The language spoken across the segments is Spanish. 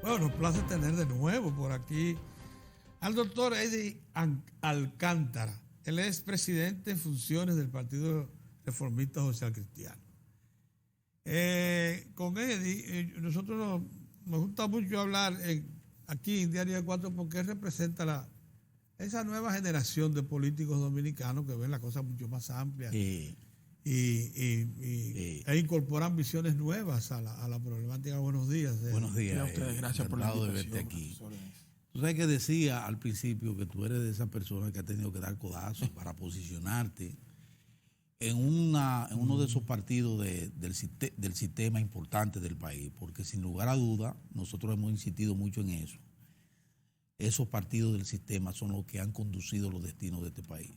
Bueno, nos place tener de nuevo por aquí al doctor Eddie Alcántara. Él es presidente en funciones del Partido Reformista Social Cristiano. Con Eddie, nosotros nos gusta mucho hablar aquí en Diario de Cuatro porque él representa esa nueva generación de políticos dominicanos que ven las cosas mucho más amplias e incorporan visiones nuevas a la problemática. Buenos días. Buenos días. A ustedes, gracias por la invitación. De verte aquí. Tú sabes que decía al principio que tú eres de esa persona que ha tenido que dar codazos para posicionarte en uno de esos partidos del sistema importante del país, porque sin lugar a duda nosotros hemos insistido mucho en eso. Esos partidos del sistema son los que han conducido los destinos de este país.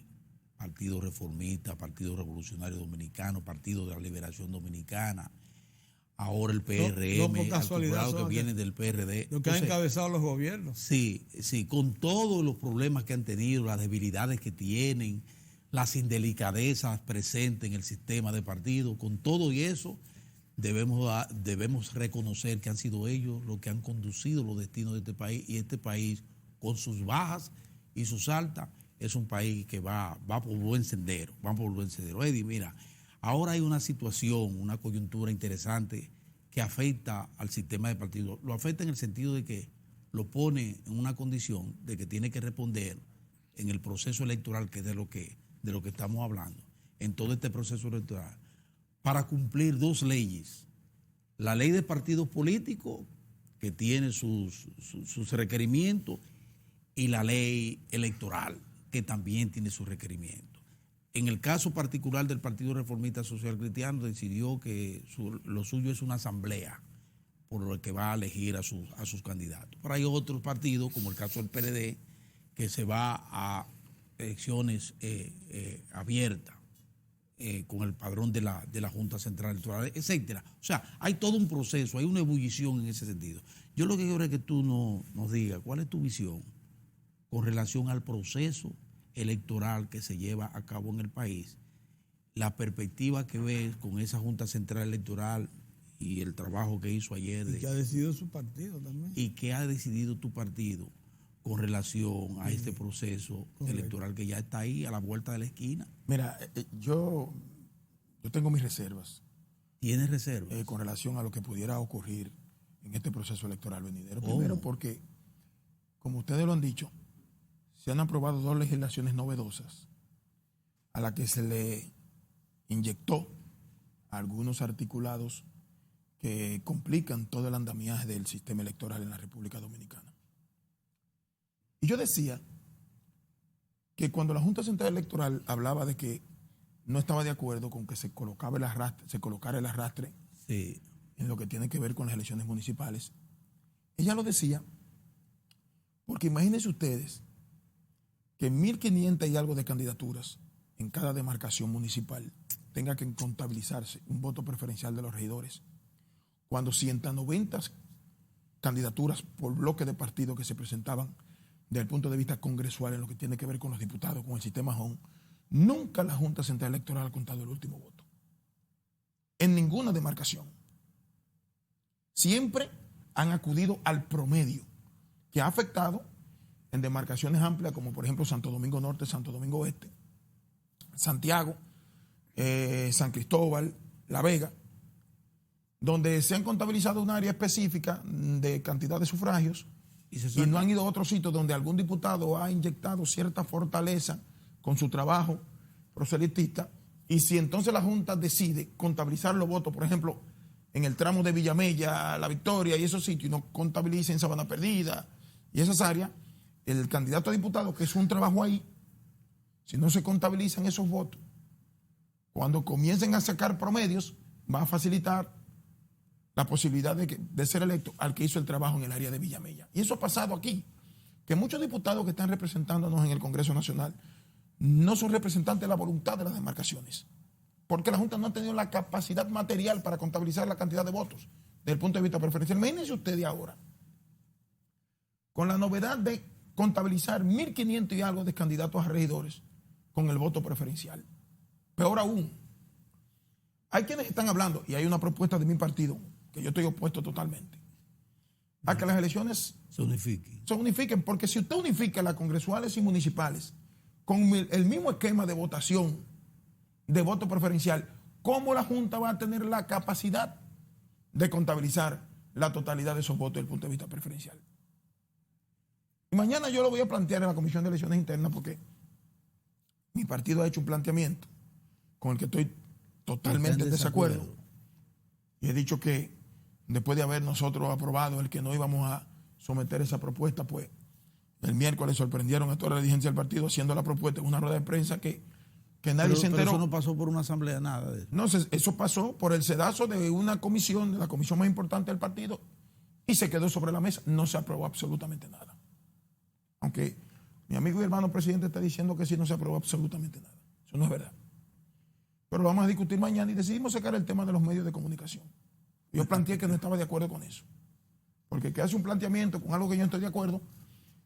Partido Reformista, Partido Revolucionario Dominicano, Partido de la Liberación Dominicana, ahora el PRM, no por casualidad que viene del PRD. Lo que han encabezado los gobiernos. Sí, con todos los problemas que han tenido, las debilidades que tienen, las indelicadezas presentes en el sistema de partido, con todo y eso, debemos reconocer que han sido ellos los que han conducido los destinos de este país, y este país, con sus bajas y sus altas, es un país que va por buen sendero, Eddie, mira, ahora hay una situación, una coyuntura interesante que afecta al sistema de partidos. Lo afecta en el sentido de que lo pone en una condición de que tiene que responder en el proceso electoral, que es de lo que estamos hablando, en todo este proceso electoral, para cumplir dos leyes. La ley de partidos políticos, que tiene sus requerimientos, y la ley electoral, que también tiene sus requerimientos. En el caso particular del Partido Reformista Social Cristiano, decidió que lo suyo es una asamblea por lo que va a elegir a sus candidatos. Pero hay otros partidos, como el caso del PLD, que se va a elecciones abiertas, con el padrón de la Junta Central Electoral, etcétera. O sea, hay todo un proceso, hay una ebullición en ese sentido. Yo lo que quiero es que tú nos digas cuál es tu visión con relación al proceso electoral que se lleva a cabo en el país, la perspectiva que ves con esa Junta Central Electoral y el trabajo que hizo ayer. Y que ha decidido su partido también. Y que ha decidido tu partido con relación a este proceso electoral que ya está ahí a la vuelta de la esquina. Mira, yo tengo mis reservas. ¿Tienes reservas? Con relación a lo que pudiera ocurrir en este proceso electoral venidero. Primero porque, como ustedes lo han dicho, se han aprobado dos legislaciones novedosas a las que se le inyectó algunos articulados que complican todo el andamiaje del sistema electoral en la República Dominicana. Y yo decía que cuando la Junta Central Electoral hablaba de que no estaba de acuerdo con que se colocara el arrastre en lo que tiene que ver con las elecciones municipales, ella lo decía porque imagínense ustedes que 1.500 y algo de candidaturas en cada demarcación municipal tenga que contabilizarse un voto preferencial de los regidores, cuando 190 candidaturas por bloque de partido que se presentaban desde el punto de vista congresual en lo que tiene que ver con los diputados, con el sistema HON, nunca la Junta Central Electoral ha contado el último voto. En ninguna demarcación. Siempre han acudido al promedio, que ha afectado en demarcaciones amplias como por ejemplo Santo Domingo Norte, Santo Domingo Oeste, Santiago, San Cristóbal, La Vega, donde se han contabilizado un área específica de cantidad de sufragios y no han ido a otros sitios donde algún diputado ha inyectado cierta fortaleza con su trabajo proselitista, y si entonces la Junta decide contabilizar los votos, por ejemplo, en el tramo de Villamella, La Victoria y esos sitios, y no contabiliza en Sabana Perdida y esas áreas, el candidato a diputado, que es un trabajo ahí, si no se contabilizan esos votos, cuando comiencen a sacar promedios, va a facilitar la posibilidad de ser electo al que hizo el trabajo en el área de Villamella. Y eso ha pasado aquí, que muchos diputados que están representándonos en el Congreso Nacional no son representantes de la voluntad de las demarcaciones, porque la Junta no ha tenido la capacidad material para contabilizar la cantidad de votos desde el punto de vista preferencial. Imagínense ustedes ahora, con la novedad de contabilizar 1.500 y algo de candidatos a regidores con el voto preferencial. Peor aún, hay quienes están hablando, y hay una propuesta de mi partido, que yo estoy opuesto totalmente, a que las elecciones se unifiquen, porque si usted unifica las congresuales y municipales con el mismo esquema de votación, de voto preferencial, ¿cómo la Junta va a tener la capacidad de contabilizar la totalidad de esos votos desde el punto de vista preferencial? Y mañana yo lo voy a plantear en la Comisión de Elecciones Internas porque mi partido ha hecho un planteamiento con el que estoy totalmente en desacuerdo. Y he dicho que después de haber nosotros aprobado el que no íbamos a someter esa propuesta, pues el miércoles sorprendieron a toda la dirigencia del partido haciendo la propuesta en una rueda de prensa que nadie se enteró. Pero eso no pasó por una asamblea, nada de eso. No, eso pasó por el sedazo de una comisión, de la comisión más importante del partido, y se quedó sobre la mesa. No se aprobó absolutamente nada. Aunque mi amigo y hermano presidente está diciendo que sí, no se aprobó absolutamente nada. Eso no es verdad. Pero lo vamos a discutir mañana y decidimos sacar el tema de los medios de comunicación. Yo planteé que no estaba de acuerdo con eso. Porque el que hace un planteamiento con algo que yo no estoy de acuerdo,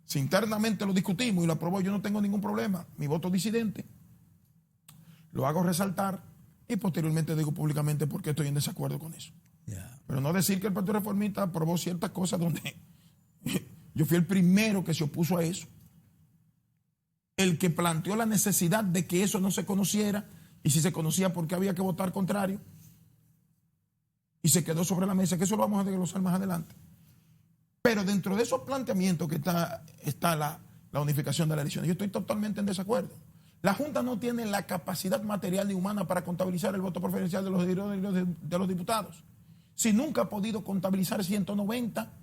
si internamente lo discutimos y lo aprobó, yo no tengo ningún problema. Mi voto disidente lo hago resaltar y posteriormente digo públicamente por qué estoy en desacuerdo con eso. Yeah. Pero no decir que el Partido Reformista aprobó ciertas cosas donde yo fui el primero que se opuso a eso. El que planteó la necesidad de que eso no se conociera, y si se conocía, ¿por qué había que votar contrario? Y se quedó sobre la mesa, que eso lo vamos a desglosar más adelante. Pero dentro de esos planteamientos que está la unificación de las elecciones, yo estoy totalmente en desacuerdo. La Junta no tiene la capacidad material ni humana para contabilizar el voto preferencial de los diputados. Si nunca ha podido contabilizar 190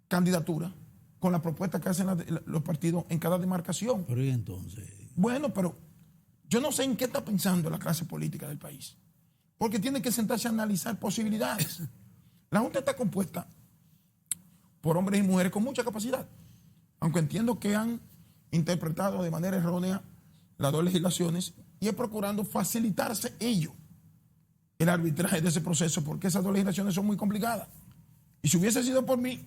candidaturas con la propuesta que hacen los partidos en cada demarcación. Pero ¿y entonces? Bueno, pero yo no sé en qué está pensando la clase política del país. Porque tiene que sentarse a analizar posibilidades. La Junta está compuesta por hombres y mujeres con mucha capacidad. Aunque entiendo que han interpretado de manera errónea las dos legislaciones y es procurando facilitarse ello, el arbitraje de ese proceso, porque esas dos legislaciones son muy complicadas. Y si hubiese sido por mí,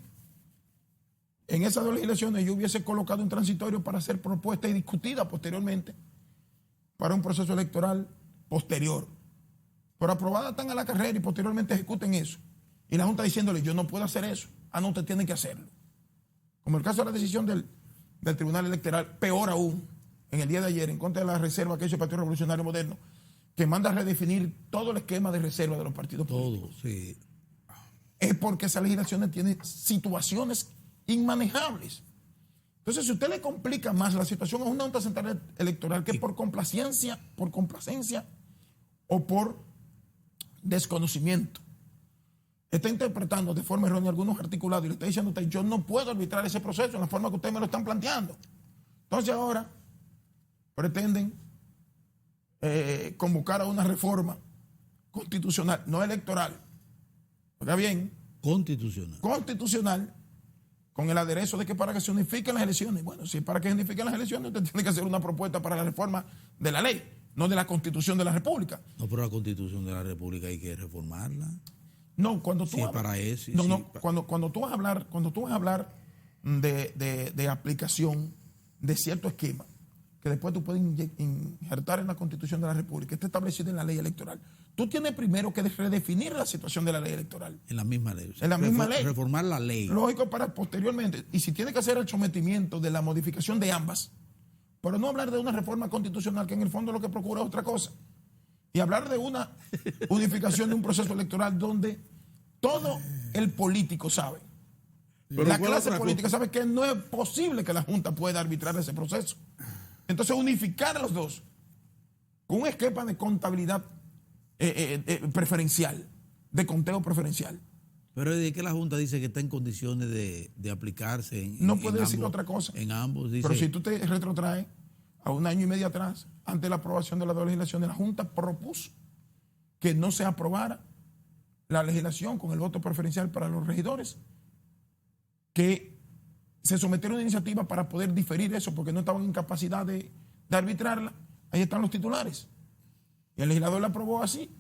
en esas dos legislaciones yo hubiese colocado un transitorio para hacer propuesta y discutida posteriormente para un proceso electoral posterior. Pero aprobadas están a la carrera y posteriormente ejecuten eso. Y la Junta diciéndole, yo no puedo hacer eso. Ah, no, usted tiene que hacerlo. Como el caso de la decisión del Tribunal Electoral, peor aún, en el día de ayer, en contra de la reserva que hizo el Partido Revolucionario Moderno, que manda a redefinir todo el esquema de reserva de los partidos políticos. Todo, sí. Es porque esas legislaciones tienen situaciones inmanejables. Entonces, si usted le complica más la situación a una Junta Central Electoral que por complacencia o por desconocimiento está interpretando de forma errónea algunos articulados y le está diciendo a usted, yo no puedo arbitrar ese proceso en la forma que ustedes me lo están planteando. Entonces ahora pretenden convocar a una reforma constitucional, no electoral, oiga bien, constitucional, con el aderezo de que para que se unifiquen las elecciones. Bueno, si para que se unifiquen las elecciones, usted tiene que hacer una propuesta para la reforma de la ley, no de la Constitución de la República. No, pero la Constitución de la República hay que reformarla. No, cuando tú cuando tú vas a hablar de aplicación de cierto esquema que después tú puedes injertar en la Constitución de la República, está establecido en la ley electoral. Tú tienes primero que redefinir la situación de la ley electoral. En la misma ley. En la misma ley. Reformar la ley. Lógico, para posteriormente. Y si tiene que hacer el sometimiento de la modificación de ambas, pero no hablar de una reforma constitucional que en el fondo lo que procura es otra cosa. Y hablar de una unificación de un proceso electoral donde todo el político sabe, la clase política sabe que no es posible que la Junta pueda arbitrar ese proceso. Entonces unificar a los dos con un esquema de contabilidad preferencial, de conteo preferencial. Pero es de que la Junta dice que está en condiciones de aplicarse en no puede decir otra cosa. En ambos dice. Pero si tú te retrotraes a un año y medio atrás, antes de la aprobación de la legislación, la Junta propuso que no se aprobara la legislación con el voto preferencial para los regidores, que se sometieron a una iniciativa para poder diferir eso porque no estaban en capacidad de arbitrarla. Ahí están los titulares. Y el legislador la aprobó así.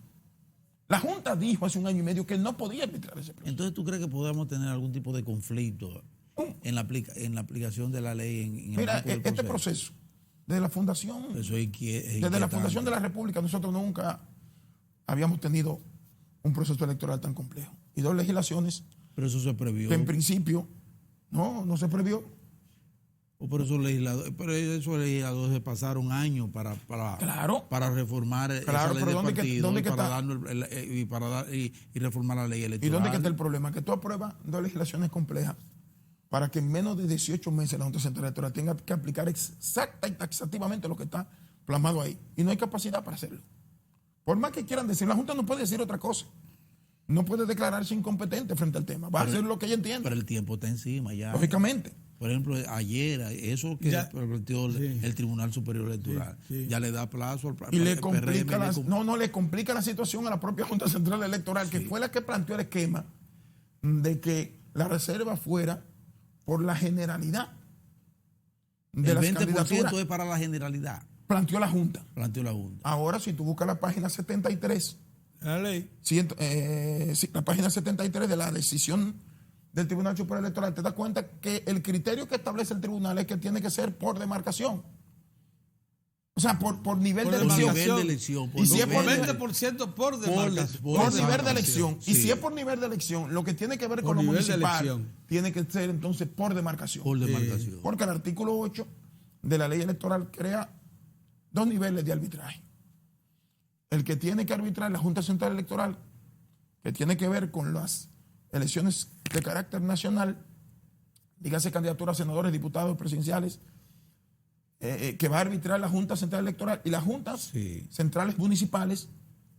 La Junta dijo hace un año y medio que no podía arbitrar ese proceso. Entonces, ¿tú crees que podamos tener algún tipo de conflicto en la aplicación de la ley? Mira, este proceso, desde la fundación, desde la fundación de la República, nosotros nunca habíamos tenido un proceso electoral tan complejo. Y dos legislaciones Pero eso se previó. que en principio no se previó. Pero esos legisladores se pasaron años para Claro. para reformar Claro, esa ley pero de ¿dónde partido que y para está? darnos y reformar la ley ¿Y electoral. dónde que está el problema? Que tú apruebas dos legislaciones complejas para que en menos de 18 meses la Junta Central Electoral tenga que aplicar exacta y taxativamente lo que está plasmado ahí. Y no hay capacidad para hacerlo. Por más que quieran decir, la Junta no puede decir otra cosa. No puede declararse incompetente frente al tema. Va a hacer lo que ella entiende. Pero el tiempo está encima ya. Lógicamente. Por ejemplo, ayer, eso que Ya, planteó el Tribunal Superior Electoral, sí. ya le da plazo al Y le PRM, complica le complica la situación a la propia Junta Central Electoral, que fue la que planteó el esquema de que la reserva fuera por la generalidad de el las 20% candidaturas. es para la generalidad, Planteó la Junta. planteó la Junta. Ahora, si tú buscas la página 73, La ley. la página 73 de la decisión del Tribunal Superior Electoral, te das cuenta que el criterio que establece el tribunal es que tiene que ser por demarcación. O sea, por nivel Por de Por elección. nivel de elección. Y si es por nivel- 20% por demarcación. Por nivel de elección. Y Sí. si es por nivel de elección, lo que tiene que ver Por con lo nivel de municipal elección. tiene que ser entonces por demarcación. por demarcación. Porque el artículo 8 de la ley electoral crea dos niveles de arbitraje. El que tiene que arbitrar la Junta Central Electoral, que tiene que ver con las elecciones de carácter nacional, dígase candidaturas a senadores, diputados, presidenciales, que va a arbitrar la Junta Central Electoral y las juntas Sí. centrales municipales,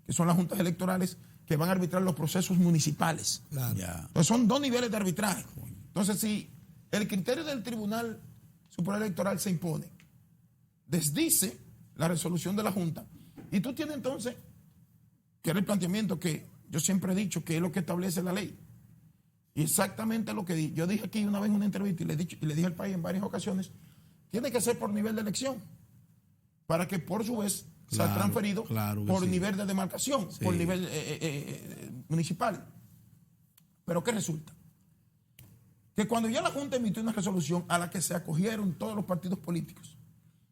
que son las juntas electorales, que van a arbitrar los procesos municipales. Claro. Ya. Entonces son dos niveles de arbitraje. Entonces, si el criterio del Tribunal Superior Electoral se impone, desdice la resolución de la Junta, y tú tienes entonces, que era el planteamiento que yo siempre he dicho, que es lo que establece la ley. Y exactamente lo que yo dije aquí una vez en una entrevista y le dije al país en varias ocasiones, tiene que ser por nivel de elección, para que por su vez sea Claro, transferido claro que por sí. nivel de demarcación, Sí. por nivel municipal. Pero ¿qué resulta? Que cuando ya la Junta emitió una resolución a la que se acogieron todos los partidos políticos,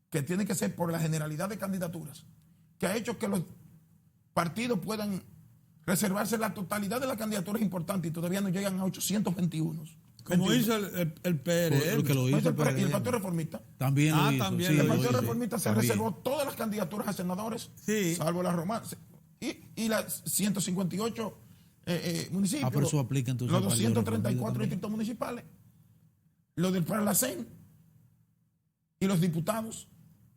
que tiene que ser por la generalidad de candidaturas, que ha hecho que los partidos puedan reservarse la totalidad de las candidaturas importantes y todavía no llegan a 821. Como hizo el PRM. Lo que lo hizo Y el PRM. Partido Reformista. También lo Ah, hizo. también. sí, El lo Partido hizo. Reformista se También. reservó todas las candidaturas a senadores, Sí. salvo las romanas. Y las 158 municipios. Ah, pero eso aplica entonces los al Partido 234 Reformista distritos municipales. Los del Parlacén. Y los diputados.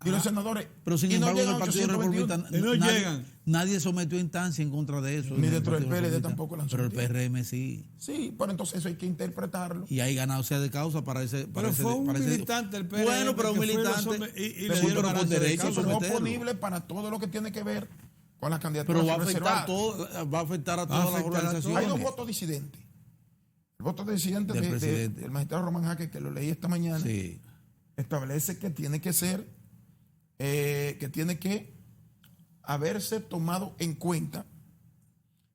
Y los senadores. Pero sin Y no embargo, llegan el a Partido 821. Reformista Y no llegan. nadie sometió instancia en contra de eso. Ni en el dentro del Partido PLD Reformista. tampoco la han Pero el sometido. PRM sí. Sí, pero entonces eso hay que interpretarlo. Y hay ganado sea de causa para ese. Pero para ese- fue un para ese- militante el PRM. Bueno, pero un que fue militante. y Pero le sí, dieron pero con ganancia de derecho a causa. Eso no es someterlo. oponible para todo lo que tiene que ver con las candidaturas Pero va a afectar reservadas. va a afectar a Va a todas las afectar a organizaciones. Hay dos votos disidentes. El voto disidente Del presidente. del magistrado Román Jaque, que lo leí esta mañana, Sí. establece que tiene que ser, que tiene que haberse tomado en cuenta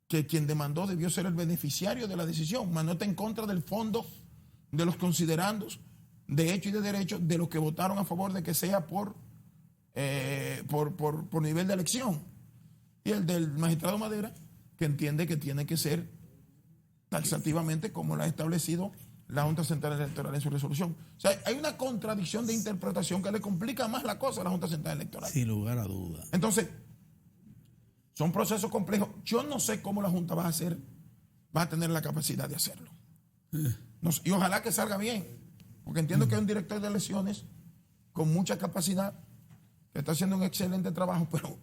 que quien demandó debió ser el beneficiario de la decisión, mas no está en contra del fondo de los considerandos de hecho y de derecho de los que votaron a favor de que sea por nivel de elección. Y el del magistrado Madera, que entiende que tiene que ser taxativamente como lo ha establecido la Junta Central Electoral en su resolución. O sea, hay una contradicción de interpretación que le complica más la cosa a la Junta Central Electoral. Sin lugar a dudas. Entonces, son procesos complejos. Yo no sé cómo la Junta va a tener la capacidad de hacerlo. Y ojalá que salga bien, porque entiendo que hay un director de elecciones con mucha capacidad, que está haciendo un excelente trabajo, pero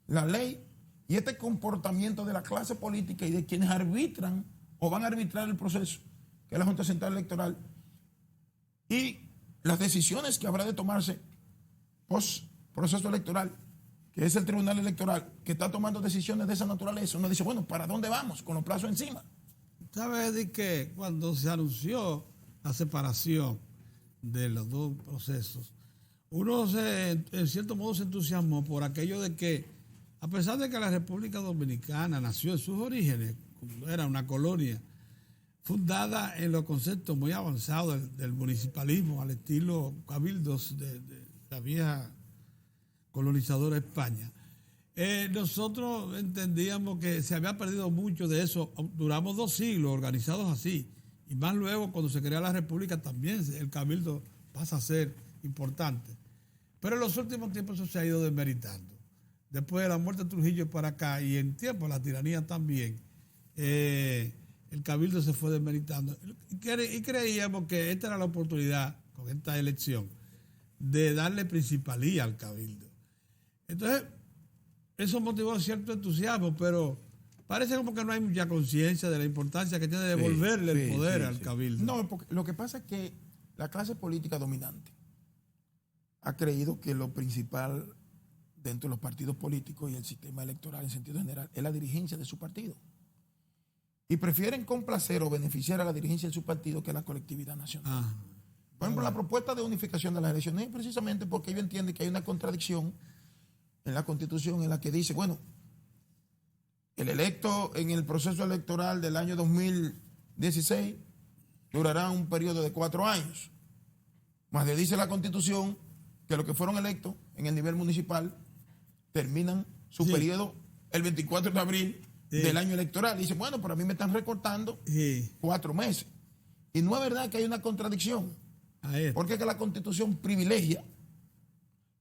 la ley y este comportamiento de la clase política y de quienes arbitran o van a arbitrar el proceso, que es la Junta Central Electoral, y las decisiones que habrá de tomarse post proceso electoral, que es el Tribunal Electoral, que está tomando decisiones de esa naturaleza, uno dice, bueno, ¿para dónde vamos? Con los plazos encima. ¿Sabes de que cuando se anunció la separación de los dos procesos, uno en cierto modo se entusiasmó por aquello de que, a pesar de que la República Dominicana nació en sus orígenes, era una colonia fundada en los conceptos muy avanzados del municipalismo al estilo cabildos de la vieja colonizadora España, Nosotros entendíamos que se había perdido mucho de eso. Duramos 2 siglos organizados así. Y más luego, cuando se crea la República, también el cabildo pasa a ser importante. Pero en los últimos tiempos eso se ha ido desmeritando. Después de la muerte de Trujillo para acá y en tiempo de la tiranía también, el cabildo se fue desmeritando. Y creíamos que esta era la oportunidad, con esta elección, de darle principalía al cabildo. Entonces, eso motivó cierto entusiasmo, pero parece como que no hay mucha conciencia de la importancia que tiene devolverle el poder al cabildo. No, porque lo que pasa es que la clase política dominante ha creído que lo principal dentro de los partidos políticos y el sistema electoral en sentido general es la dirigencia de su partido. Y prefieren complacer o beneficiar a la dirigencia de su partido que a la colectividad nacional. Por ejemplo, la propuesta de unificación de las elecciones es precisamente porque ellos entienden que hay una contradicción en la Constitución en la que dice, bueno, el electo en el proceso electoral del año 2016 durará un periodo de 4 años. Más le dice la Constitución que los que fueron electos en el nivel municipal terminan su periodo el 24 de abril del año electoral. Y dice, bueno, pero a mí me están recortando 4 meses. Y no es verdad que hay una contradicción. Porque es que la Constitución privilegia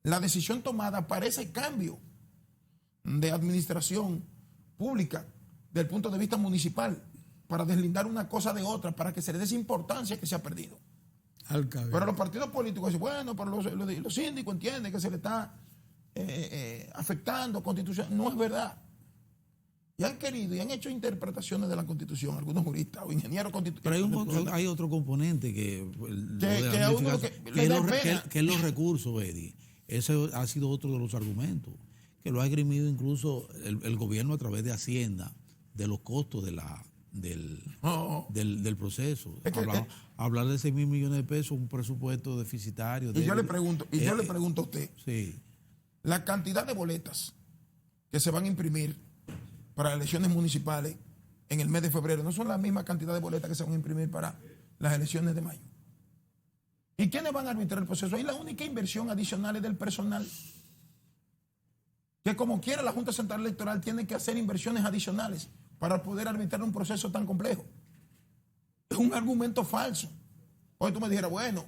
la decisión tomada para ese cambio de administración pública del punto de vista municipal, para deslindar una cosa de otra, para que se le dé esa importancia que se ha perdido. Pero los partidos políticos dicen, bueno, pero los síndicos entienden que se le está afectando Constitución. No es verdad. Y han querido y han hecho interpretaciones de la Constitución, algunos juristas o ingenieros constitucionales. Pero hay otro componente que es los recursos, Eddie. Ese ha sido otro de los argumentos, que lo ha esgrimido incluso el gobierno a través de Hacienda, de los costos del proceso. Hablar de 6.000 millones de pesos, un presupuesto deficitario. Y yo le pregunto a usted, la cantidad de boletas que se van a imprimir para las elecciones municipales en el mes de febrero no son la misma cantidad de boletas que se van a imprimir para las elecciones de mayo. ¿Y quiénes van a arbitrar el proceso? Ahí la única inversión adicional es del personal. Que como quiera la Junta Central Electoral tiene que hacer inversiones adicionales para poder arbitrar un proceso tan complejo. Es un argumento falso. Hoy tú me dijeras, bueno,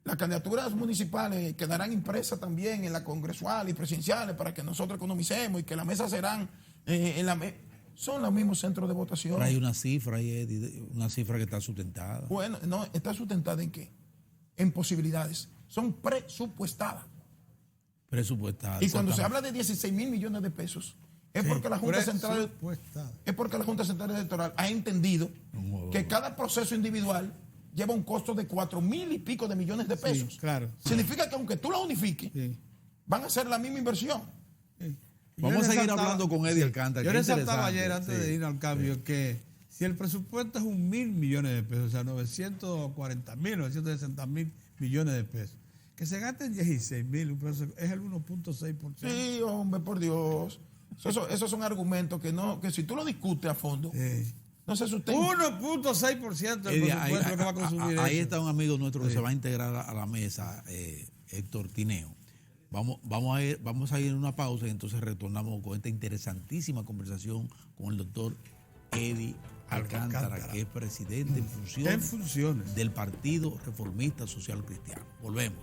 las candidaturas municipales quedarán impresas también en la congresual y presidenciales para que nosotros economicemos y que las mesas serán son los mismos centros de votación. Pero hay una cifra ahí, una cifra que está sustentada. Bueno, no, ¿está sustentada en qué? En posibilidades. Son presupuestadas. Y cuando se habla de 16.000 millones de pesos, es porque la Junta Central Electoral ha entendido que cada proceso individual lleva un costo de 4.000 y pico de millones de pesos. Sí, claro. Significa que aunque tú la unifiques, van a hacer la misma inversión. Vamos a seguir hablando con Eddie Alcántara. Yo resaltaba ayer, antes de ir al cambio, que si el presupuesto es 1.000 millones de pesos, o sea, 940.000, 960.000 millones de pesos, que se gasten 16.000, es el 1.6%. Sí, hombre, por Dios. Esos son argumentos que si tú lo discutes a fondo, no se sustenta. 1.6% del presupuesto que va a consumir. Ahí está un amigo nuestro que se va a integrar a la mesa, Héctor Tineo. Vamos a ir en una pausa y entonces retornamos con esta interesantísima conversación con el doctor Eddie Alcántara, que es presidente en funciones del Partido Reformista Social Cristiano. Volvemos.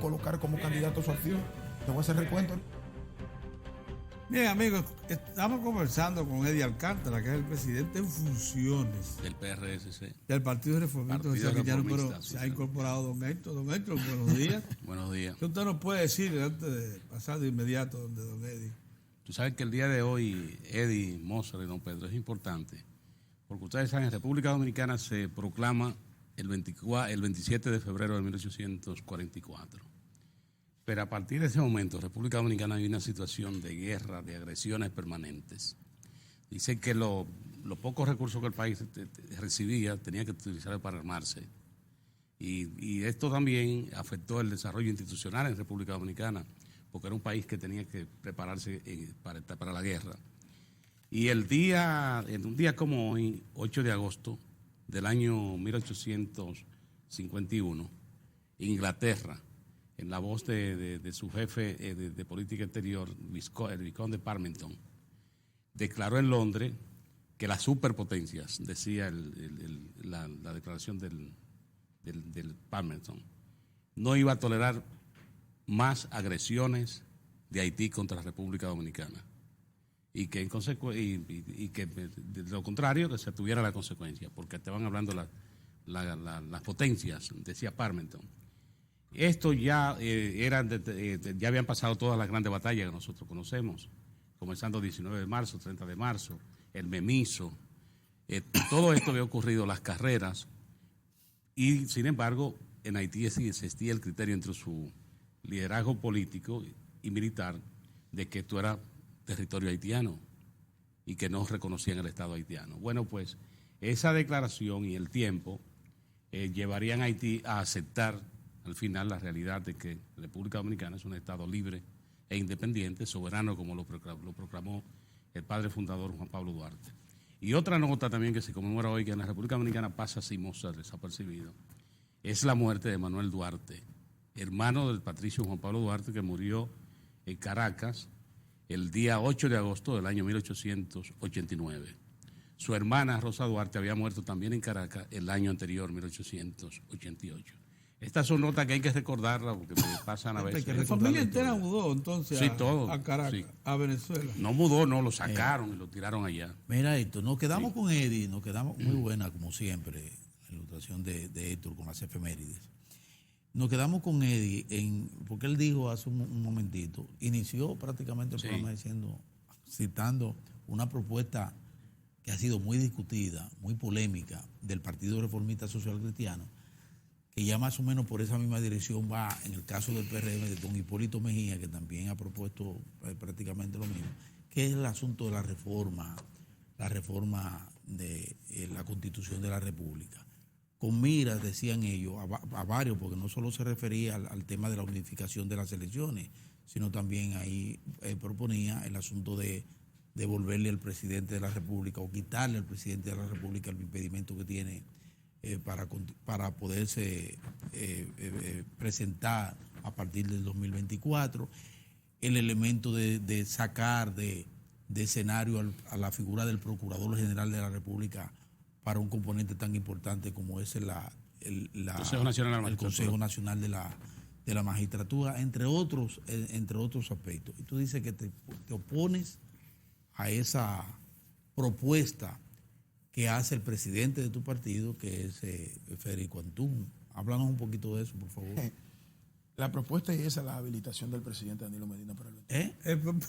Colocar como candidato a su alfil. Te voy a hacer recuento. Bien, amigos, estamos conversando con Eddie Alcántara, que es el presidente en funciones del PRSC, del Partido Reformista Social Cristiano, pero se ha incorporado don Héctor. Don Héctor, buenos días. Buenos días. ¿Qué usted nos puede decir antes de pasar de inmediato donde don Eddie? Tú sabes que el día de hoy, Eddie, Mozart y don Pedro, es importante, porque ustedes saben, en República Dominicana se proclama el 27 de febrero de 1844. Pero a partir de ese momento, República Dominicana hay una situación de guerra, de agresiones permanentes. Dice que los pocos recursos que el país recibía tenía que utilizarlos para armarse. Y esto también afectó el desarrollo institucional en República Dominicana, porque era un país que tenía que prepararse para la guerra. Y en un día como hoy, 8 de agosto del año 1851, Inglaterra, en la voz de su jefe de política exterior, el Visconde de Parmenton, declaró en Londres que las superpotencias, decía la declaración del Parmenton, no iba a tolerar más agresiones de Haití contra la República Dominicana y que en que de lo contrario que se tuviera la consecuencia, porque estaban hablando las potencias, decía Parmenton. Esto ya ya habían pasado todas las grandes batallas que nosotros conocemos, comenzando 19 de marzo, 30 de marzo, el Memiso, todo esto había ocurrido, las carreras, y sin embargo en Haití existía el criterio entre su liderazgo político y militar de que esto era territorio haitiano y que no reconocían el Estado haitiano. Bueno, pues esa declaración y el tiempo llevarían a Haití a aceptar al final la realidad de que la República Dominicana es un Estado libre e independiente, soberano, como lo proclamó el padre fundador Juan Pablo Duarte. Y otra nota también que se conmemora hoy, que en la República Dominicana pasa sin ser desapercibido, es la muerte de Manuel Duarte, hermano del patricio Juan Pablo Duarte, que murió en Caracas el día 8 de agosto del año 1889. Su hermana Rosa Duarte había muerto también en Caracas el año anterior, 1888. Estas son notas que hay que recordarlas porque pasan a veces. La familia entera mudó entonces sí, todo, a Caracas, sí. a Venezuela. No mudó, no, lo sacaron y lo tiraron allá. Mira, Héctor, nos quedamos con Eddie, nos quedamos muy buena, como siempre, la ilustración de Héctor con las efemérides. Nos quedamos con Eddie, porque él dijo hace un momentito, inició prácticamente el programa citando una propuesta que ha sido muy discutida, muy polémica, del Partido Reformista Social Cristiano, que ya más o menos por esa misma dirección va en el caso del PRM de don Hipólito Mejía, que también ha propuesto prácticamente lo mismo, que es el asunto de la reforma de la Constitución de la República. Con miras, decían ellos, a varios, porque no solo se refería al tema de la unificación de las elecciones, sino también ahí proponía el asunto de devolverle al presidente de la República o quitarle al presidente de la República el impedimento que tiene para poderse presentar a partir del 2024, el elemento de sacar de escenario a la figura del Procurador General de la República para un componente tan importante como es el Consejo Nacional de la Magistratura, entre otros aspectos. Y tú dices que te opones a esa propuesta que hace el presidente de tu partido, que es Federico Antún. Háblanos un poquito de eso, por favor. La propuesta es esa, la habilitación del presidente Danilo Medina para el 24.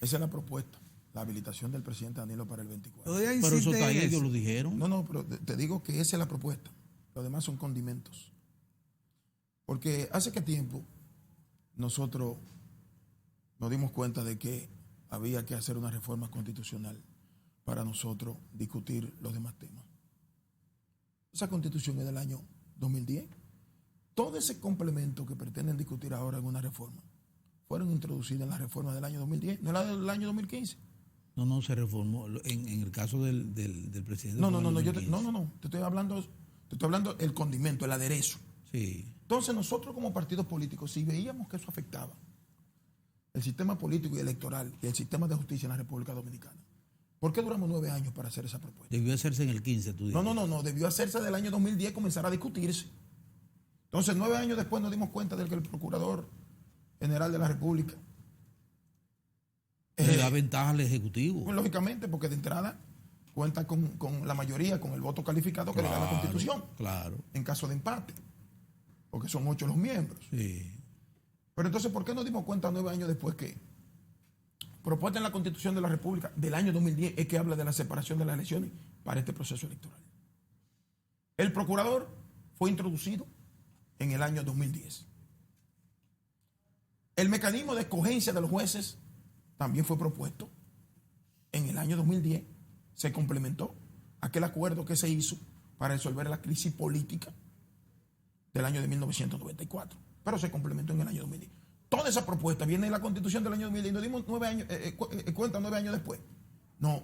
Esa es la propuesta, la habilitación del presidente Danilo para el 24. Pero eso está ahí, ellos lo dijeron. No, pero te digo que esa es la propuesta. Lo demás son condimentos. Porque hace qué tiempo nosotros nos dimos cuenta de que había que hacer una reforma constitucional para nosotros discutir los demás temas. Esa constitución es del año 2010. Todo ese complemento que pretenden discutir ahora en una reforma fueron introducidas en la reforma del año 2010, no la del año 2015. No, se reformó. En el caso del presidente. Te estoy hablando el condimento, el aderezo. Sí. Entonces nosotros como partidos políticos, si veíamos que eso afectaba el sistema político y electoral y el sistema de justicia en la República Dominicana, ¿por qué duramos 9 años para hacer esa propuesta? Debió hacerse en el 15, tú dices. No, debió hacerse del año 2010, comenzar a discutirse. Entonces 9 años después nos dimos cuenta de que el Procurador General de la República le da ventaja al Ejecutivo. Pues, lógicamente, porque de entrada cuenta con la mayoría, con el voto calificado que le da la Constitución. Claro. En caso de empate, porque son 8 los miembros. Sí. Pero entonces, ¿por qué nos dimos cuenta 9 años después que propuesta en la Constitución de la República del año 2010 es que habla de la separación de las elecciones para este proceso electoral? El procurador fue introducido en el año 2010. El mecanismo de escogencia de los jueces también fue propuesto en el año 2010. Se complementó aquel acuerdo que se hizo para resolver la crisis política del año de 1994. Pero se complementó en el año 2010. Toda esa propuesta viene en la Constitución del año 2010 y nos dimos 9 años, cuenta 9 años después No,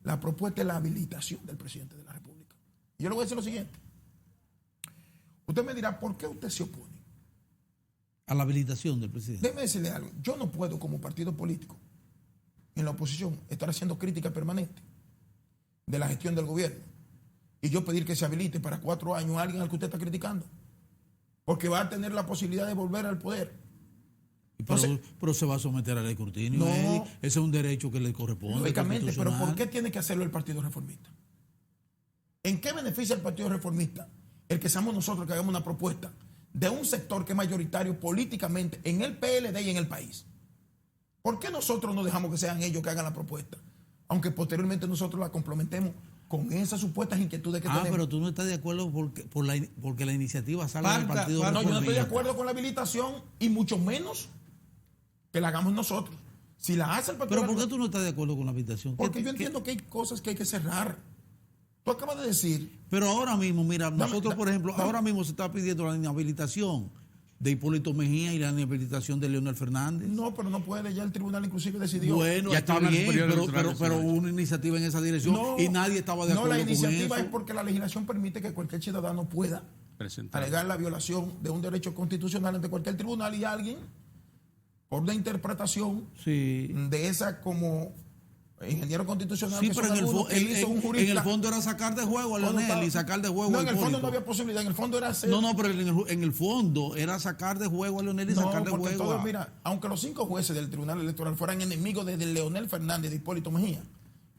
la propuesta es la habilitación del presidente de la República. Y yo le voy a decir lo siguiente. Usted me dirá, ¿por qué usted se opone? A la habilitación del presidente. Déjeme decirle algo. Yo no puedo, como partido político, en la oposición, estar haciendo crítica permanente de la gestión del gobierno y yo pedir que se habilite para 4 años a alguien al que usted está criticando. Porque va a tener la posibilidad de volver al poder. Pero se va a someter al escrutinio. No. Ese es un derecho que le corresponde. Lógicamente, pero ¿por qué tiene que hacerlo el Partido Reformista? ¿En qué beneficia el Partido Reformista el que seamos nosotros que hagamos una propuesta de un sector que es mayoritario políticamente en el PLD y en el país? ¿Por qué nosotros no dejamos que sean ellos que hagan la propuesta? Aunque posteriormente nosotros la complementemos con esas supuestas inquietudes que tenemos. Pero tú no estás de acuerdo porque la iniciativa salga del Partido No, Reformista. yo no estoy de acuerdo con la habilitación y mucho menos que la hagamos nosotros. Si la hace el Partido Pero ¿por qué tú no estás de acuerdo con la habilitación? Porque yo entiendo que hay cosas que hay que cerrar. Tú acabas de decir... Pero ahora mismo, mira, nosotros, por ejemplo, ahora mismo se está pidiendo la inhabilitación de Hipólito Mejía y la inhabilitación de Leonel Fernández. No, pero no puede, ya el tribunal inclusive decidió. Bueno, Ya está está bien, Superior Electoral pero hubo una iniciativa en esa dirección y nadie estaba de acuerdo No, la con iniciativa eso. es porque la legislación permite que cualquier ciudadano pueda Presentar. alegar la violación de un derecho constitucional ante cualquier tribunal y alguien, por una interpretación Sí. de esa como ingeniero constitucional, Sí, que pero son algunos, que hizo un jurista. en el fondo era sacar de juego a Cuando Leonel estaba- y sacar de juego No, a en el fondo Hipólito. no había posibilidad, en el fondo era hacer... No, pero en el fondo era sacar de juego a Leonel y No, sacar de porque juego todo, a... mira, aunque los 5 jueces del Tribunal Electoral fueran enemigos de Leonel Fernández y de Hipólito Mejía,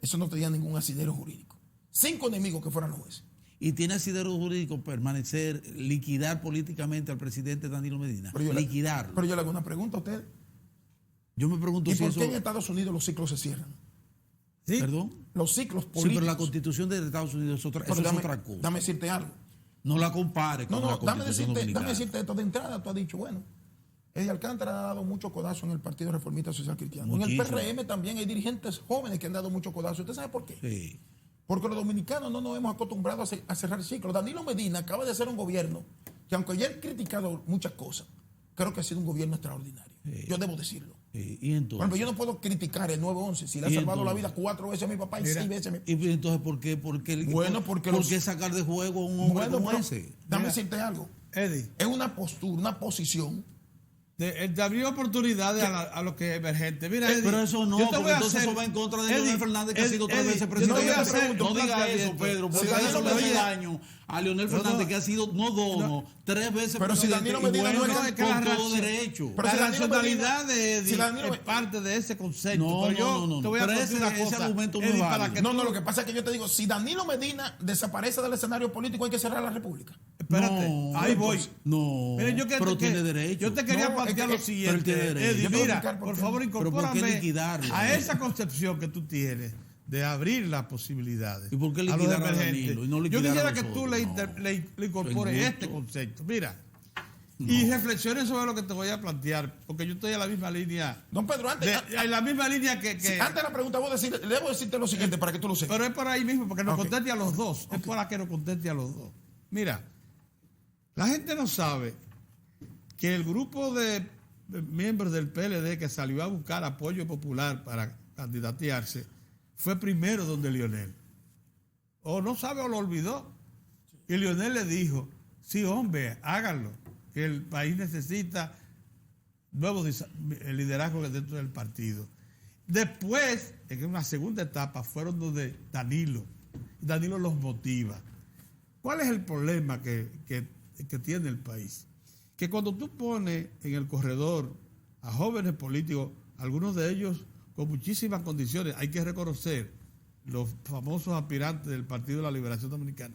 eso no tenía ningún asidero jurídico. 5 enemigos que fueran los jueces. Y tiene asidero jurídico permanecer, liquidar políticamente al presidente Danilo Medina. Pero yo Liquidarlo. Pero yo le hago una pregunta a usted. Yo me pregunto ¿Y si por eso... qué en Estados Unidos los ciclos se cierran? ¿Sí? ¿Perdón? Los ciclos Sí, políticos. pero la constitución de Estados Unidos es otra, Pero eso es dame, otra cosa. dame decirte algo. No la compare con No, la dame constitución dominicana. decirte esto de entrada. Tú has dicho, bueno, Eddie Alcántara ha dado mucho codazo en el Partido Reformista Social Cristiano. Muchísimo. En el PRM también hay dirigentes jóvenes que han dado mucho codazo. ¿Usted sabe por qué? Sí. Porque los dominicanos no nos hemos acostumbrado a cerrar ciclos. Danilo Medina acaba de hacer un gobierno que, aunque ya he criticado muchas cosas, creo que ha sido un gobierno extraordinario. Sí. Yo debo decirlo. Y Por entonces... ejemplo, yo no puedo criticar el 9-11 si le ha ¿Y salvado la entonces? vida 4 veces a mi papá y Mira, 6 veces a mi Y entonces, ¿por qué? Bueno, porque ¿Por qué los- sacar de juego a un hombre Bueno, como pero ese? dame Mira. decirte algo. Eddie, Es una postura, una posición. te abrió oportunidades a lo que es emergente. Mira, Eddie, Pero eso no, yo te porque voy a entonces hacer- eso va en contra de Eddie, Leonel Fernández, que ha sido 3 Eddie, veces yo te voy a presidente. hacer No un diga eso, planteamiento. Pedro, porque Si eso Danilo le hace Medina- daño a Leonel No, Fernández, no. que ha sido no 3 veces Pero si presidente, Danilo y Medina no bueno, es es que la con todo reacción- derecho. Pero la si Danilo racionalidad Medina- de Eddie si Danilo- es parte de ese concepto. No, pero yo no. te voy a Pero decir una ese cosa, argumento no Eddie, es para válido. que No, tú- lo que pasa es que yo te digo, si Danilo Medina desaparece del escenario político, hay que cerrar la República. Espérate, No, ahí voy. No, Mire, pero tiene derecho. Yo te quería No, plantear es lo que- siguiente. pero él tiene derecho. Eddie, Yo te voy a mira, explicar por por qué. favor, ¿por qué incorpórame liquidarlo? a esa concepción que tú tienes de abrir las posibilidades. ¿Y por qué a los liquidar a emergentes. Danilo y no Yo liquidar quisiera a que los tú otros? le incorpores Injusto. este concepto. Mira, y reflexiones sobre lo que te voy a plantear, porque yo estoy en la misma línea. Don Pedro, antes, En la misma línea que antes de la pregunta, debo decirte lo siguiente para que tú lo sepas. pero es por ahí mismo, porque nos Ok. conteste a los dos. Es para que nos conteste a los dos. Mira, la gente no sabe que el grupo de miembros del PLD que salió a buscar apoyo popular para candidatearse fue primero donde Leonel. O no sabe o lo olvidó. Y Leonel le dijo, sí, hombre, háganlo, que el país necesita nuevos liderazgos dentro del partido. Después, en una segunda etapa, fueron donde Danilo. Danilo los motiva. ¿Cuál es el problema que tiene el país? Que cuando tú pones en el corredor a jóvenes políticos, algunos de ellos con muchísimas condiciones, hay que reconocer, los famosos aspirantes del Partido de la Liberación Dominicana,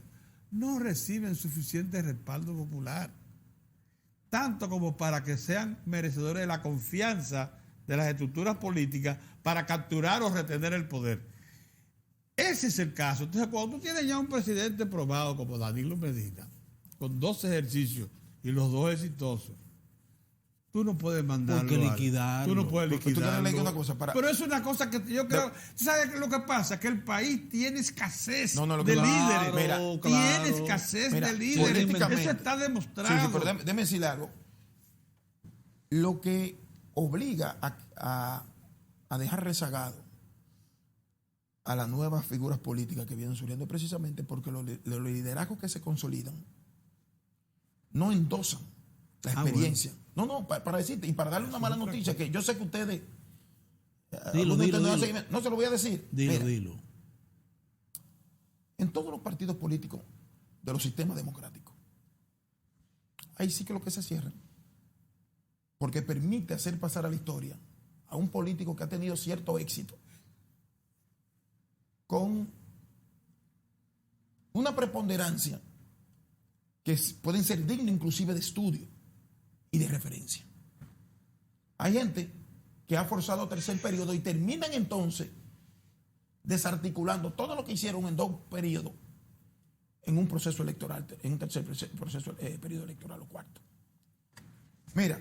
no reciben suficiente respaldo popular, tanto como para que sean merecedores de la confianza de las estructuras políticas para capturar o retener el poder. Ese es el caso. Entonces, cuando tú tienes ya un presidente probado como Danilo Medina, con 2 ejercicios y los 2 exitosos, tú no puedes mandarlo. Porque liquidarlo. Tú no puedes Porque tú tienes liquidarlo. una cosa para- Pero es una cosa que yo creo. ¿Tú sabes qué es lo que pasa? Que el país tiene escasez No, lo de que- líderes. Mira, tiene claro. escasez Mira, de líderes. políticamente- Eso está Sí, demostrado. pero déjeme decirle algo. Lo que obliga a dejar rezagado a las nuevas figuras políticas que vienen surgiendo precisamente porque los liderazgos que se consolidan no endosan la experiencia. Bueno. No, para decirte, y para darle una mala noticia, que yo sé que ustedes... Dilo. No se lo voy a decir. Dilo. En todos los partidos políticos de los sistemas democráticos, ahí sí que lo que se cierran, porque permite hacer pasar a la historia a un político que ha tenido cierto éxito con una preponderancia que pueden ser dignos inclusive de estudio y de referencia. Hay gente que ha forzado tercer periodo y terminan entonces desarticulando todo lo que hicieron en 2 periodos en un proceso electoral, en un tercer periodo electoral o cuarto. Mira,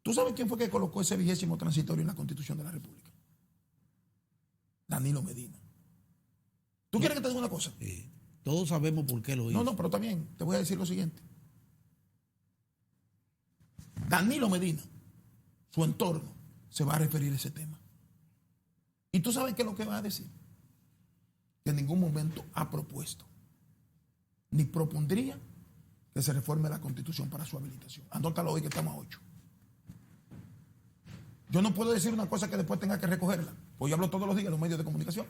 ¿tú sabes quién fue que colocó ese 20º transitorio en la Constitución de la República? Danilo Medina. ¿Tú quieres que te diga una cosa? Sí. Todos sabemos por qué lo hizo. No, pero también te voy a decir lo siguiente. Danilo Medina, su entorno, se va a referir a ese tema. ¿Y tú sabes qué es lo que va a decir? Que en ningún momento ha propuesto, ni propondría que se reforme la Constitución para su habilitación. Anótalo hoy que estamos a 8. Yo no puedo decir una cosa que después tenga que recogerla, pues yo hablo todos los días en los medios de comunicación.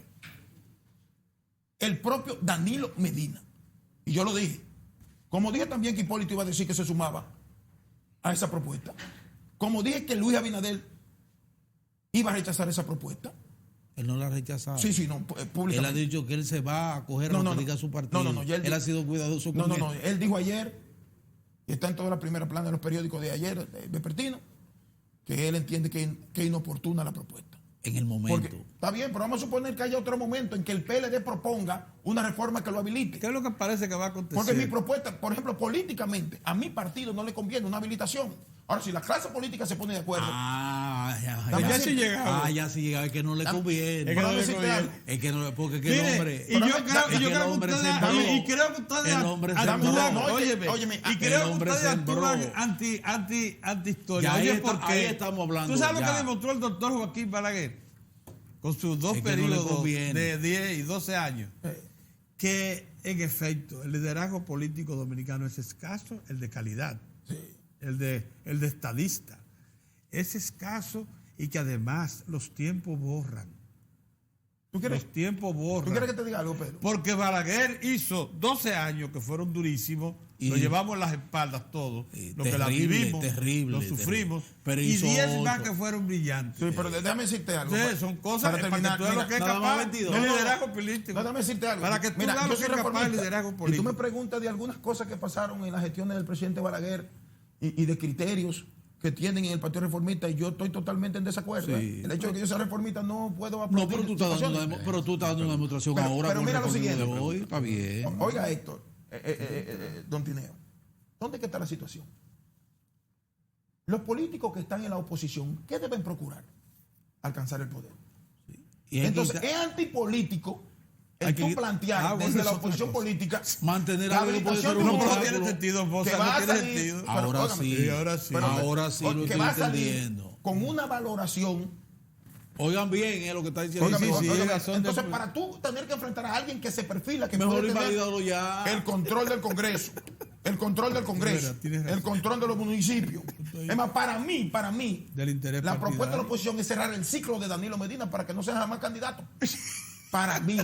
El propio Danilo Medina, y yo lo dije, como dije también que Hipólito iba a decir que se sumaba a esa propuesta, como dije que Luis Abinader iba a rechazar esa propuesta. Él no la ha rechazado. Sí, no, públicamente. Él ha dicho que él se va a coger a lo que diga su partido. Él ha sido cuidadoso con No, él dijo ayer, y está en toda la primera plana de los periódicos de ayer, vespertino, que él entiende que es inoportuna la propuesta. En el momento. Porque, está bien, pero vamos a suponer que haya otro momento en que el PLD proponga una reforma que lo habilite. ¿Qué es lo que parece que va a acontecer? Porque mi propuesta, por ejemplo, políticamente, a mi partido no le conviene una habilitación. Ahora, si la clase política se pone de acuerdo. Ya sí llegaba. Ya sí llegaba, es que no le conviene. Es que no le conviene. Es que no, porque es que Mire, el hombre. Y creo que ustedes el hombre se actúan, embró. óyeme, y creo que ustedes actúan anti-historia. Ahí estamos hablando. ¿Tú sabes lo que demostró el doctor Joaquín Balaguer? Con sus 2 periodos de 10 y 12 años. Que, en efecto, el liderazgo político dominicano es escaso, el de calidad. Sí. El de estadista. Es escaso y que además los tiempos borran. Los tiempos borran. ¿Tú quieres que te diga algo, Pedro? Porque Balaguer hizo 12 años que fueron durísimos, lo llevamos en las espaldas todos, lo que la vivimos, lo sufrimos, pero y 10 más que fueron brillantes. Sí, pero déjame decirte algo. Sí, son cosas para terminar, para que tú veas lo que es capaz de liderazgo político. Déjame decirte algo. Para que tú veas lo que es capaz de liderazgo político. Y tú me preguntas de algunas cosas que pasaron en las gestiones del presidente Balaguer y de criterios que tienen en el Partido Reformista, y yo estoy totalmente en desacuerdo. Sí. El hecho de que yo sea reformista no puedo aplaudir. No, pero tú estás dando una demostración ahora. Pero mira lo siguiente. De hoy, está bien. Oiga, Héctor, don Tineo, ¿dónde está la situación? Los políticos que están en la oposición, ¿qué deben procurar? Alcanzar el poder. Sí. Entonces, es antipolítico el tú plantear desde la oposición política mantener algo que puede ser un no tiene sentido, que va a salir, ahora sí lo que estoy va a salir entendiendo. con una valoración. Oigan bien, es lo que está diciendo. Entonces, para tú tener que enfrentar a alguien que se perfila, que mejor puede tener invalidarlo ya. el control del Congreso, el control de los municipios. Es más, para mí, la propuesta de la oposición es cerrar el ciclo de Danilo Medina para que no sea jamás candidato. Para mí.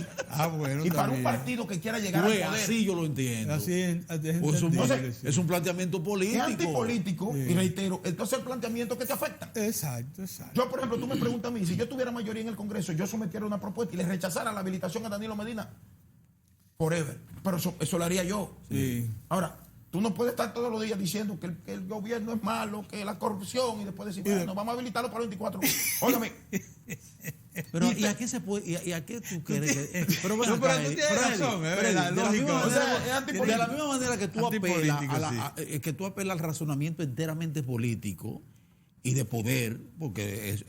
Y para un partido que quiera llegar al poder. Así yo lo entiendo. Es un planteamiento político. Es antipolítico, y reitero, entonces el planteamiento que te afecta. Exacto. Yo, por ejemplo, tú me preguntas a mí, si yo tuviera mayoría en el Congreso, yo sometiera una propuesta y le rechazara la habilitación a Danilo Medina, forever. Pero eso lo haría yo. Sí. Ahora, tú no puedes estar todos los días diciendo que el gobierno es malo, que la corrupción, y después decir, bueno, vamos a habilitarlo para 24. Óigame. Pero, ¿y a qué se puede? ¿Y a qué tú quieres que.? Pero bueno, pero tú tienes razón, es lógico. De la misma manera que tú apelas al razonamiento enteramente político y de poder, porque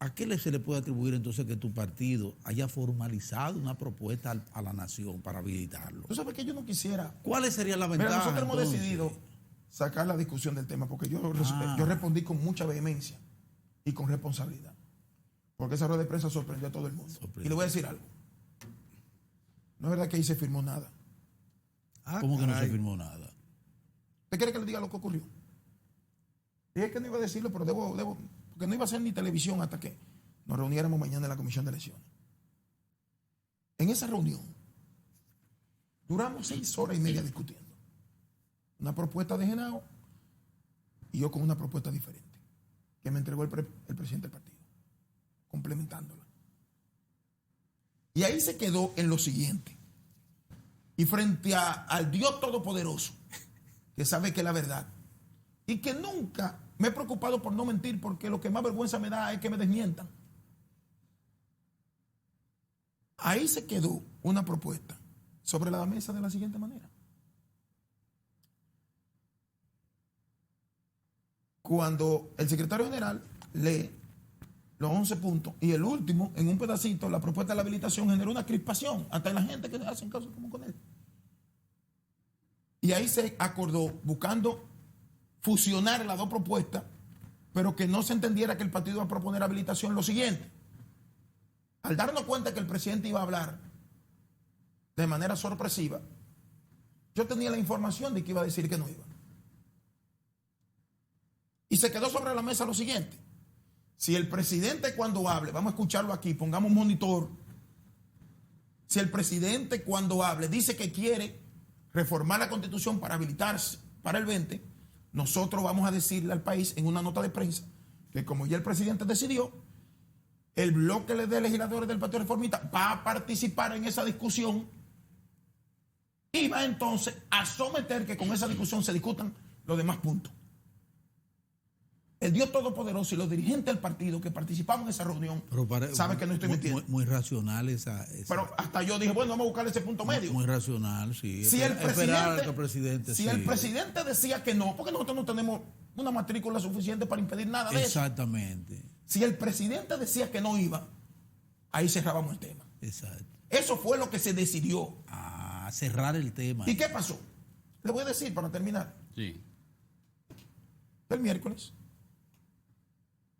¿a qué se le puede atribuir entonces que tu partido haya formalizado una propuesta a la nación para habilitarlo? Tú sabes que yo no quisiera. ¿Cuáles serían las ventajas? Nosotros hemos decidido sacar la discusión del tema porque yo respondí con mucha vehemencia y con responsabilidad. Porque esa rueda de prensa sorprendió a todo el mundo. Y le voy a decir algo. No es verdad que ahí se firmó nada. ¿Cómo que no se firmó nada? ¿Usted quiere que le diga lo que ocurrió? Dije que no iba a decirlo, pero debo, porque no iba a ser ni televisión hasta que nos reuniéramos mañana en la comisión de elecciones. En esa reunión duramos 6 horas y media discutiendo. Una propuesta de Genao y yo con una propuesta diferente que me entregó el presidente del partido, complementándola. Y ahí se quedó en lo siguiente. Y frente al Dios Todopoderoso, que sabe que es la verdad, y que nunca me he preocupado por no mentir, porque lo que más vergüenza me da es que me desmientan. Ahí se quedó una propuesta sobre la mesa de la siguiente manera. Cuando el secretario general lee los 11 puntos y el último, en un pedacito, la propuesta de la habilitación generó una crispación hasta en la gente que hacen caso como con él. Y ahí se acordó, buscando fusionar las dos propuestas, pero que no se entendiera que el partido iba a proponer habilitación, lo siguiente. Al darnos cuenta que el presidente iba a hablar de manera sorpresiva, yo tenía la información de que iba a decir que no iba. Y se quedó sobre la mesa lo siguiente. Si el presidente cuando hable, vamos a escucharlo aquí, pongamos un monitor. Si el presidente cuando hable dice que quiere reformar la Constitución para habilitarse para el 20, nosotros vamos a decirle al país en una nota de prensa que como ya el presidente decidió, el bloque de legisladores del Partido Reformista va a participar en esa discusión y va entonces a someter que con esa discusión se discutan los demás puntos. El Dios Todopoderoso y los dirigentes del partido que participamos en esa reunión saben que no estoy mintiendo. Muy racional esa. Pero hasta yo dije, bueno, vamos a buscar ese punto medio. Muy racional, sí. Si el presidente decía que no, porque nosotros no tenemos una matrícula suficiente para impedir nada de eso. Exactamente. Si el presidente decía que no iba, ahí cerrábamos el tema. Exacto. Eso fue lo que se decidió. A cerrar el tema. ¿Y qué pasó? Le voy a decir para terminar. Sí. El miércoles,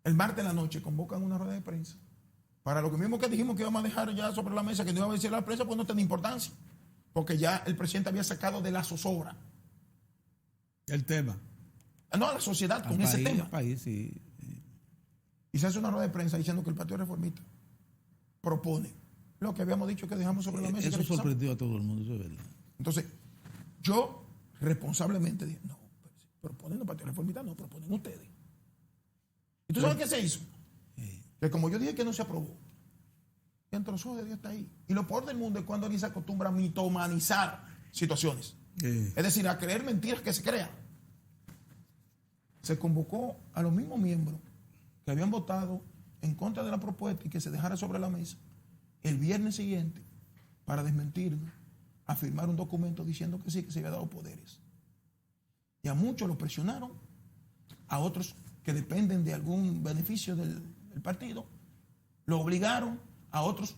el martes en la noche, convocan una rueda de prensa. Para lo que mismo que dijimos que íbamos a dejar ya sobre la mesa, que no iba a decir a la prensa, pues no tenía importancia. Porque ya el presidente había sacado de la zozobra el tema. No, a la sociedad con ese tema. El país, sí. Y se hace una rueda de prensa diciendo que el Partido Reformista propone lo que habíamos dicho que dejamos sobre la mesa. Eso sorprendió a todo el mundo, eso es verdad. Entonces, yo responsablemente dije, no, proponen el Partido Reformista, no, proponen ustedes. ¿Y tú sabes qué se hizo? Que como yo dije que no se aprobó, y entre los ojos de Dios está ahí. Y lo peor del mundo es cuando alguien se acostumbra a mitomanizar situaciones. Es decir, a creer mentiras que se crean. Se convocó a los mismos miembros que habían votado en contra de la propuesta y que se dejara sobre la mesa el viernes siguiente para desmentirnos, a firmar un documento diciendo que sí, que se había dado poderes. Y a muchos lo presionaron, a otros que dependen de algún beneficio del partido, lo obligaron, a otros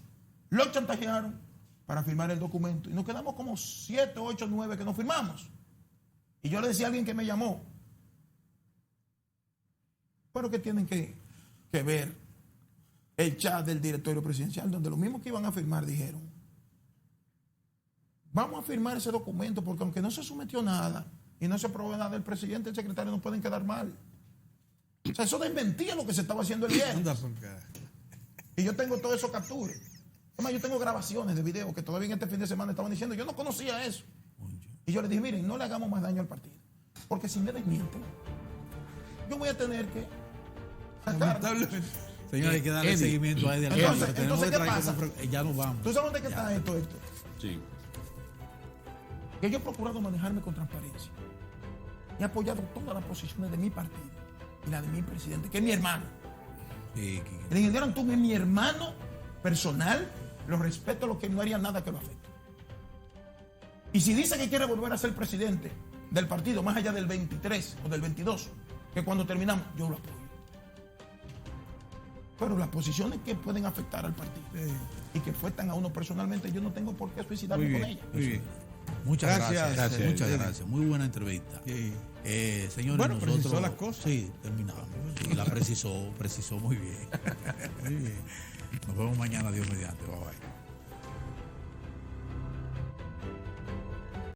lo chantajearon para firmar el documento. Y nos quedamos como 7, 8, 9 que no firmamos. Y yo le decía a alguien que me llamó, pero que tienen que ver el chat del directorio presidencial, donde los mismos que iban a firmar dijeron, vamos a firmar ese documento porque aunque no se sometió nada y no se aprobó nada del presidente y el secretario, no pueden quedar mal. O sea, eso desmentía lo que se estaba haciendo el viernes. Y yo tengo todo eso captura. Además, yo tengo grabaciones de video que todavía en este fin de semana estaban diciendo, yo no conocía eso. Y yo les dije, miren, no le hagamos más daño al partido. Porque si me desmienten, yo voy a tener que sacar. Señor, hay que darle seguimiento a Eddie. Entonces, ¿qué pasa? Ya nos vamos. ¿Tú sabes dónde está esto? Sí. Que yo he procurado manejarme con transparencia. He apoyado todas las posiciones de mi partido y la de mi presidente, que es mi hermano. Sí, El ingeniero Antún es mi hermano personal, lo respeto, lo que no haría nada que lo afecte. Y si dice que quiere volver a ser presidente del partido, más allá del 23 o del 22, que cuando terminamos, yo lo apoyo. Pero las posiciones que pueden afectar al partido y que afectan a uno personalmente, yo no tengo por qué suicidarme con ellas. Muy bien. Muchas Gracias, gracias. Muchas Eddie. gracias. Muy buena entrevista. Sí. Señores, Bueno, nosotros. precisó las cosas. Sí, terminamos. Sí, la precisó muy bien. Muy bien. Nos vemos mañana, Dios mediante. Bye bye.